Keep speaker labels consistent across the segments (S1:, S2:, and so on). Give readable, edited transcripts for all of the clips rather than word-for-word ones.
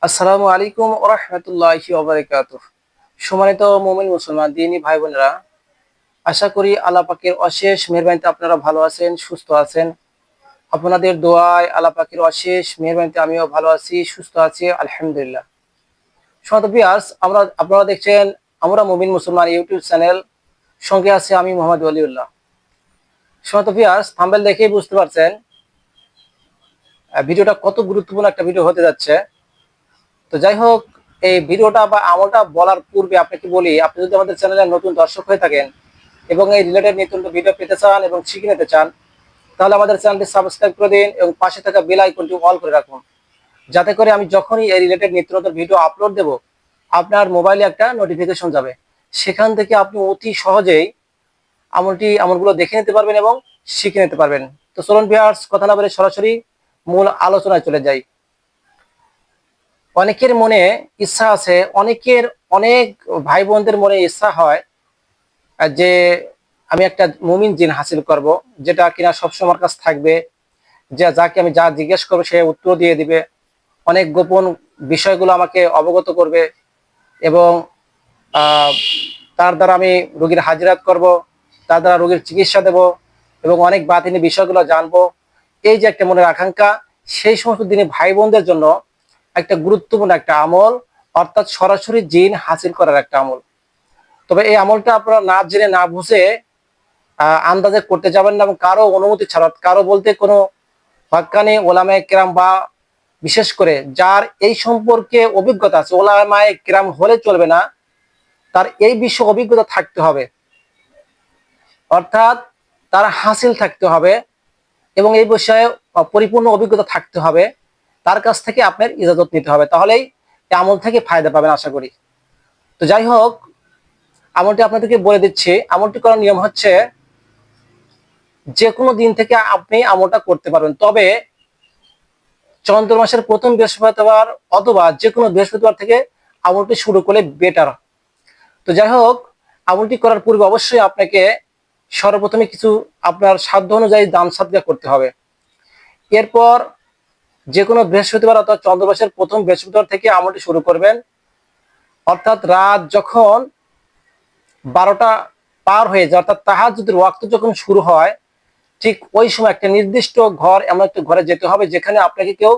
S1: আসসালামু আলাইকুম ওয়া রাহমাতুল্লাহি ওয়া বারাকাতুহু। সম্মানিত মুমিন মুসলমান দিনী ভাই বোনেরা, আশা করি আল্লাহ পাকের অশেষ মেহেরবানিতে আপনারা ভালো আছেন, সুস্থ আছেন। আপনাদের দোয়ায় আল্লাহ পাকের অশেষ মেহেরবানিতে আমিও ভালো আছি, সুস্থ আছি আলহামদুলিল্লাহ। সম্মানিত ভিউয়ার্স, আপনারা দেখছেন আমরা মুমিন মুসলমান ইউটিউব চ্যানেল, সঙ্গে আছে আমি মোহাম্মদ ওয়ালিউল্লাহ। সম্মানিত ভিউয়ার্স, থাম্বনেল দেখেই বুঝতে পারছেন ভিডিওটা কত গুরুত্বপূর্ণ একটা ভিডিও হতে যাচ্ছে। তো যাই হোক, এই ভিডিওটা বা আমলটা বলার পূর্বে আপনাকে বলি, আপনি যদি আমাদের চ্যানেলে নতুন দর্শক হয়ে থাকেন এবং এই রিলেটেড নিত্য নতুন ভিডিও পেতে চান এবং শিখে নিতে চান, তাহলে আমাদের চ্যানেলটি সাবস্ক্রাইব করে দিন এবং পাশে থাকা বেল আইকনটি অল করে রাখুন, যাতে করে আমি যখনই এই রিলেটেড নিত্য নতুন ভিডিও আপলোড দেব, আপনার মোবাইলে একটা নোটিফিকেশন যাবে। সেখান থেকে আপনি অতি সহজেই আমলগুলো দেখে নিতে পারবেন এবং শিখে নিতে পারবেন। তো চলুন ভিউয়ার্স, কথা না বলে সরাসরি মূল আলোচনায় চলে যাই। অনেকের মনে ইচ্ছা আছে, অনেক ভাই বোনদের মনে ইচ্ছা হয় যে আমি একটা মুমিন জিন হাসিল করব, যেটা কিনা সবসময় আমার কাছে থাকবে, যে যাকে আমি যা জিজ্ঞেস করবো সে উত্তর দিয়ে দিবে, অনেক গোপন বিষয়গুলো আমাকে অবগত করবে এবং আহ, তার দ্বারা আমি রোগীর হাজিরাত করব, তার দ্বারা রোগীর চিকিৎসা দেব এবং অনেক বাতিনি বিষয়গুলো জানবো। এই যে একটা মনের আকাঙ্ক্ষা, সেই সমস্ত দিনে ভাই বোনদের জন্য একটা গুরুত্বপূর্ণ একটা আমল, অর্থাৎ সরাসরি জিন হাসিল করার একটা আমল। তবে এই আমলটা আপনারা না জেনে না বুঝে আন্দাজে করতে যাবেন না এবং কারো অনুমতি ছাড়া, কারো বলতে কোনো হক্কানি ওলামায়ে কেরাম বা বিশেষ করে যার এই সম্পর্কে অভিজ্ঞতা আছে, ওলামায়ে কেরাম হলে চলবে না, তার এই বিষয়ে অভিজ্ঞতা থাকতে হবে, অর্থাৎ তার হাসিল থাকতে হবে এবং এই বিষয়ে পরিপূর্ণ অভিজ্ঞতা থাকতে হবে। তার কাছ থেকে আপনার ইজাজত নিতে হবে, তাহলেই এই আমল থেকে ফায়দা পাবেন আশা করি। তো যাই হোক, আমলটি আপনাদেরকে বলে দিচ্ছি। আমলটি করার নিয়ম হচ্ছে, যে কোনো দিন থেকে আপনি আমলটা করতে পারবেন, তবে চন্দ্র মাসের প্রথম বৃহস্পতিবার অথবা যে কোনো বৃহস্পতিবার থেকে আমলটি শুরু করলে বেটার। তো যাই হোক, আমলটি করার পূর্বে অবশ্যই আপনাকে সর্বপ্রথমে কিছু আপনার সাধ্য অনুযায়ী দান সাদকা করতে হবে। এরপর যে কোনো বৃহস্পতিবার অথবা চন্দ্র মাসের প্রথম বৃহস্পতিবার থেকে আমলটি শুরু করবেন, অর্থাৎ রাত যখন 12টা পার হয়ে যায়, অর্থাৎ তাহাজ্জুদের ওয়াক্ত যখন শুরু হয়, ঠিক ওই সময় একটা নির্দিষ্ট ঘর, এমন একটা ঘরে যেতে হবে যেখানে আপনাকে কেউ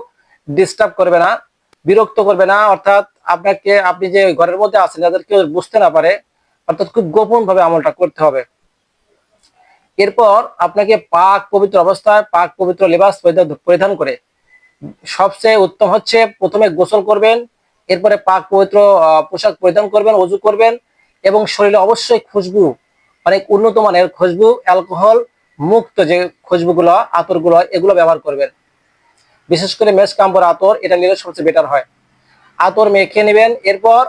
S1: ডিস্টার্ব করবে না, বিরক্ত করবে না, অর্থাৎ আপনি যে ঘরের মধ্যে আছেন যাদের কেউ বুঝতে না পারে, অর্থাৎ খুব গোপন ভাবে আমলটা করতে হবে। এরপর আপনাকে পাক পবিত্র অবস্থায় পাক পবিত্র লেবাস পরিধান করে, সবচেয়ে উত্তম হচ্ছে প্রথমে গোসল করবেন, এরপরে পাক পবিত্র পোশাক পরিধান করবেন, ওযু করবেন এবং শরীরে অবশ্যই খুশবু, অনেক উন্নত মানের খুশবু, অ্যালকোহল মুক্ত যে খুশবুগুলো, আতরগুলো, এগুলো ব্যবহার করবেন। বিশেষ করে মেস কাম্বর আতর, এটা নিলে সবচেয়ে বেটার হয়। আতর মেখে নেবেন, এরপর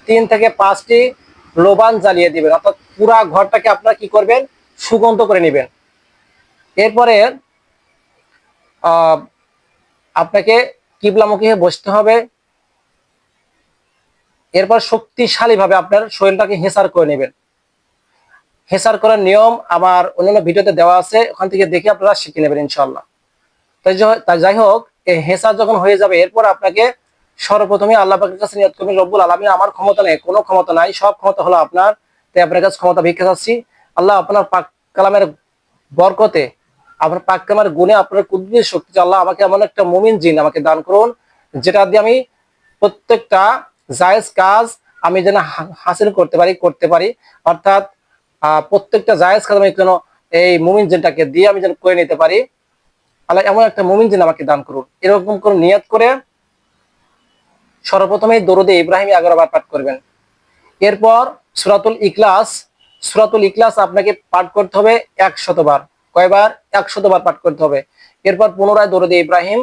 S1: 3 থেকে 5টি লোবান জ্বালিয়ে দিবেন, অর্থাৎ পুরা ঘরটাকে আপনারা কি করবেন, সুগন্ধ করে নেবেন। এরপরে আপনাকে কিবলামুখী হয়ে বসতে হবে। এরপর শক্তিশালী ভাবে আপনার শরীরটাকে হেঁচার করে নেবেন। হেঁচার করার নিয়ম আমার অন্যান্য ভিডিওতে দেওয়া আছে, ওখান থেকে দেখে আপনারা শিখে নেবেন ইনশাল্লাহ। তাই যাই হোক, এই হেঁচার যখন হয়ে যাবে, এরপর আপনাকে সর্বপ্রথমে আল্লাহ পাকের কাছে নিয়ত করবেন, রব্বুল আলামিন, আমার ক্ষমতা নেই, কোনো ক্ষমতা নাই, সব ক্ষমতা হলো আপনার, তাই আপনার কাছে ক্ষমতা ভিক্ষা চাচ্ছি। আল্লাহ, আপনার পাক কালামের বরকতে, আপনার পাক কালামের গুণে, আপনার কুদরতের শক্তি, আল্লাহ আমাকে এমন একটা মুমিন জিন আমাকে দান করুন, যেটা দিয়ে আমি প্রত্যেকটা জায়েজ কাজ আমি যেন হাসিল করতে পারি, অর্থাৎ প্রত্যেকটা জায়েজ কাজ আমি যেন এই মুমিন জিনটাকে দিয়ে আমি যেন করে নিতে পারি। আল্লাহ এমন একটা মুমিন জিন আমাকে দান করুন, এরকম করে নিয়ত করে সর্বপ্রথমে দরুদে ইব্রাহিম 11 বার পাঠ করবেন। এরপর সূরাতুল ইখলাস আপনাকে পাঠ করতে হবে 100 বার। কয়বার? 100 বার পাঠ করতে হবে। এরপর পুনরায় দরুদে ইব্রাহিম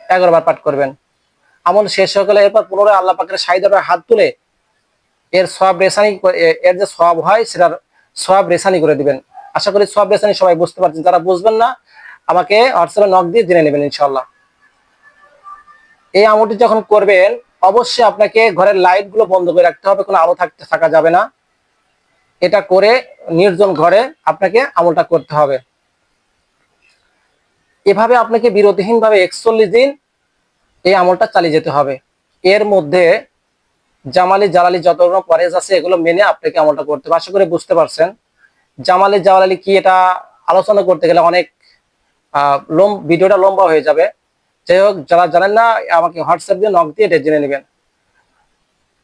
S1: 11 বার পাঠ করবেন। আমল শেষ হয়ে গেলে এরপর পুনরায় আল্লাহ পাকের সাইডে হাত তুলে এর সওয়াব রেসানি, এর যে সওয়াব হয় সেটার সওয়াব রেসানি করে দিবেন। আশা করি সওয়াব রেসানি সবাই বুঝতে পারছেন। যারা বুঝবেন না, আমাকে হোয়াটসঅ্যাপে নক দিয়ে জেনে নেবেন ইনশাআল্লাহ। এই আমলটি যখন করবেন, অবশ্যই আপনাকে ঘরের লাইট গুলো বন্ধ করে রাখতে হবে, কোনো আলো থাকা যাবে না। এটা করে নির্জন ঘরে আপনাকে আমলটা করতে হবে। এভাবে আপনাকে বিরতিহীন ভাবে 41 দিন এই আমলটা চালিয়ে যেতে হবে। এর মধ্যে জামালি জালালি যত রকম পরেজ আছে এগুলো মেনে আপনাকে আমলটা করতে হবে। আশা করি বুঝতে পারছেন। জামালি জালালি কি এটা আলোচনা করতে গেলে অনেক ভিডিওটা লম্বা হয়ে যাবে। যাই হোক, যারা জানেন না আমাকে হোয়াটসঅ্যাপ দিয়ে নক দিয়ে এটা জেনে নেবেন।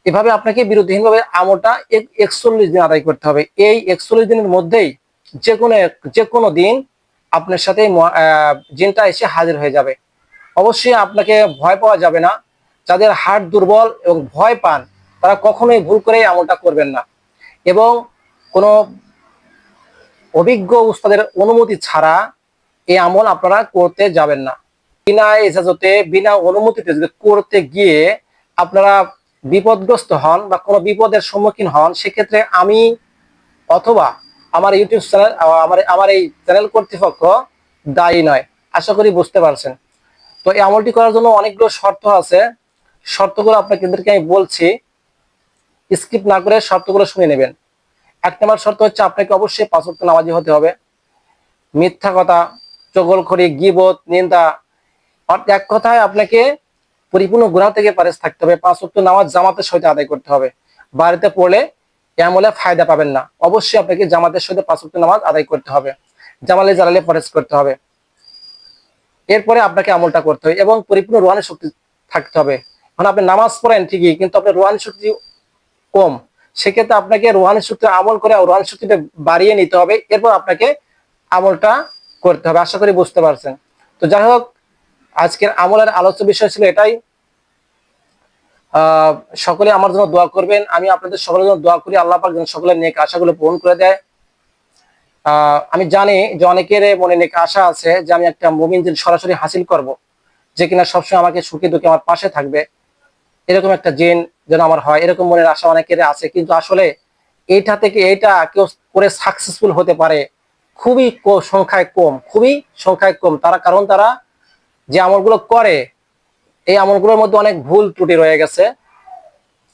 S1: এভাবে আপনাকে বিরতিহীনভাবে আমলটা 41 দিন আদায় করতে হবে। এই 41 দিনের মধ্যেই যে কোনো দিন আপনার সাথে জিনটা এসে হাজির হয়ে যাবে। অবশ্যই আপনাকে ভয় পাওয়া যাবে না। যাদের হার্ট দুর্বল এবং ভয় পান তারা কখনোই ভুল করে আমলটা করবেন না, এবং কোনো অভিজ্ঞ উস্তাদের অনুমতি ছাড়া এই আমল আপনারা করতে যাবেন না। বিনা ইজাজতে বিনা অনুমতিতে যদি করতে গিয়ে আপনারা বিপদগ্রস্ত হন বা কোনো বিপদের সম্মুখীন হন, সেক্ষেত্রে আমি অথবা আমার ইউটিউব চ্যানেল আমার এই চ্যানেল কর্তৃপক্ষ দায়ী নয়। আশা করি বুঝতে পারছেন। তো এই আমলটি করার জন্য অনেকগুলো শর্ত আছে। শর্তগুলো আপনাদেরকে আমি বলছি, স্কিপ না করে শর্তগুলো শুনে নেবেন। 1 নম্বর শর্ত হচ্ছে আপনাকে অবশ্যই 5 ওয়াক্ত নামাজি হতে হবে। মিথ্যা কথা, চগলখড়ি, গীবত, নিন্দা, এক কথায় আপনাকে পরিপূর্ণ গুনাহ থেকে পারেজ থাকতে হবে। 5 ওয়াক্ত নামাজ জামাতের সহিত আদায় করতে হবে। বাড়িতে পড়লে আমলে ফায়দা পাবেন না। অবশ্যই আপনাকে জামাতের সহিত 5 ওয়াক্ত নামাজ আদায় করতে হবে। জামালে জালালে পরেজ করতে হবে। এরপরে আপনাকে আমলটা করতে হবে এবং পরিপূর্ণ রুহানি শক্তি থাকতে হবে। মানে আপনি নামাজ পড়েন ঠিকই, কিন্তু আপনার রুহানি শক্তি কম, সেক্ষেত্রে আপনাকে রুহানি শক্তি আমল করে রুহানি শক্তিটা বাড়িয়ে নিতে হবে, এরপর আপনাকে আমলটা করতে হবে। আশা করি বুঝতে পারছেন। তো যাই হোক, আজকের আমলের আলোচ্য বিষয় ছিল এটাই। সকলে আমার জন্য দোয়া করবেন। আমি আপনাদের সকলের জন্য দোয়া করি, আল্লাহ পাক যেন সকলের নেক আশাগুলো পূরণ করে দেয়। আমি জানি যে অনেকের মনে নেক আশা আছে যে আমি একটা মুমিন জিন সরাসরি হাসিল করব, যে কিনা সবসময় আমাকে সুখে দুঃখে আমার পাশে থাকবে, এরকম একটা জিন যেন আমার হয়, এরকম মনের আশা অনেকের আছে। কিন্তু আসলে এইটা থেকে এইটা কেউ করে সাকসেসফুল হতে পারে খুবই সংখ্যায় কম, খুবই সংখ্যায় কম। কারণ তারা যে আমলগুলো করে এই আমলগুলোর মধ্যে অনেক ভুল ত্রুটি রয়ে গেছে,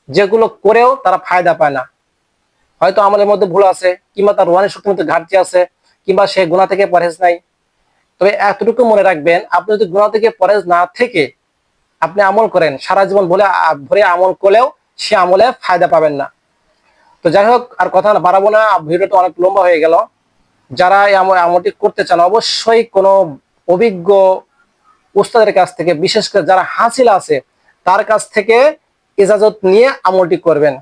S1: যেগুলো করেও তারা ফায়দা পায় না। হয়তো আমলের মধ্যে ভুল আছে, কিংবা তার রুহানি শক্তির মধ্যে ঘাটতি আছে, কিংবা সে গুনাহ থেকে পরহেজ নাই। তবে এতটুকু মনে রাখবেন, আপনি যদি গুনাহ থেকে পরহেজ না থেকে আপনি আমল করেন, সারা জীবন ভরে আমল করলেও সে আমলে ফায়দা পাবেন না। তো যাই হোক, আর কথা বাড়াবো না, ভিডিওটা অনেক লম্বা হয়ে গেল। যারা এই আমলটি করতে চান অবশ্যই কোনো অভিজ্ঞ উস্তাদের কাছ থেকে, বিশেষ করে যারা হাসিল আছে তার কাছ থেকে ইজাজত নিয়ে আমলটি করবেন,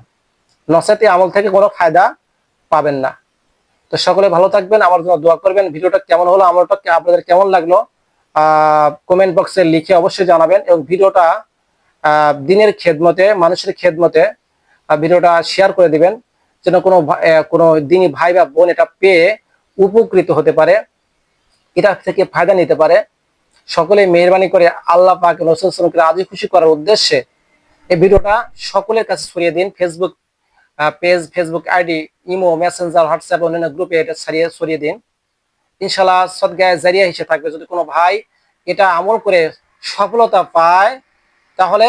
S1: নচেত এই আমল থেকে কোনো ফায়দা পাবেন না। তো সকলে ভালো থাকবেন, আমার জন্য দোয়া করবেন। ভিডিওটা কেমন হলো, আমলটা আপনাদের কেমন লাগলো কমেন্ট বক্সে লিখে অবশ্যই জানাবেন, এবং ভিডিওটা দিনের খেদমতে, মানুষের খেদমতে ভিডিওটা শেয়ার করে দিবেন, যেন কোনো দিনী ভাই বা বোন এটা পেয়ে উপকৃত হতে পারে, এটা থেকে ফায়দা নিতে পারে। সকলে মেহরবানি করে আল্লাহ পাক রাসূল সাল্লাল্লাহু আলাইহি ওয়াসাল্লামকে রাজি খুশি করার উদ্দেশ্যে এই ভিডিওটা সকলের কাছে ছড়িয়ে দিন। Facebook page, Facebook ID, imo, Messenger, WhatsApp, অন্যান্য গ্রুপে এটা ছড়িয়ে দিন। ইনশাআল্লাহ সদগায়ে জারিয়া হিসেবে থাকবে। যদি কোনো ভাই এটা আমল করে সফলতা পায় তাহলে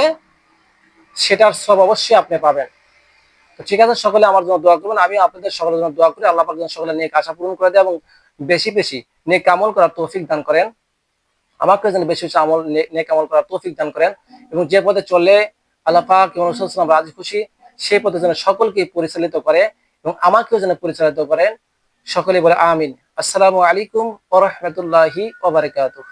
S1: সেটার সব অবশ্যই আপনি পাবেন। তো ঠিক আছে, সকলে আমার জন্য দোয়া করবেন। আমি আপনাদের সকলের জন্য দোয়া করি, আল্লাহ পাক যেন সকলের নেক আশা পূরণ করে দেয় এবং বেশি বেশি নেক আমল করার তৌফিক দান করেন। আমাকে যেন বেশি বেশি নেক আমল করার তৌফিক দান করেন, এবং যে পথে চললে আল্লাহ পাক এবং রাসূল সাল্লাল্লাহু আলাইহি ওয়াসাল্লাম রাজি খুশি, সেই পথে যেন সকলকে পরিচালিত করে এবং আমাকেও যেন পরিচালিত করেন। সকলে বলে আমিন। আসসালামু আলাইকুম ওয়া রাহমাতুল্লাহি ওয়া বারাকাতুহু।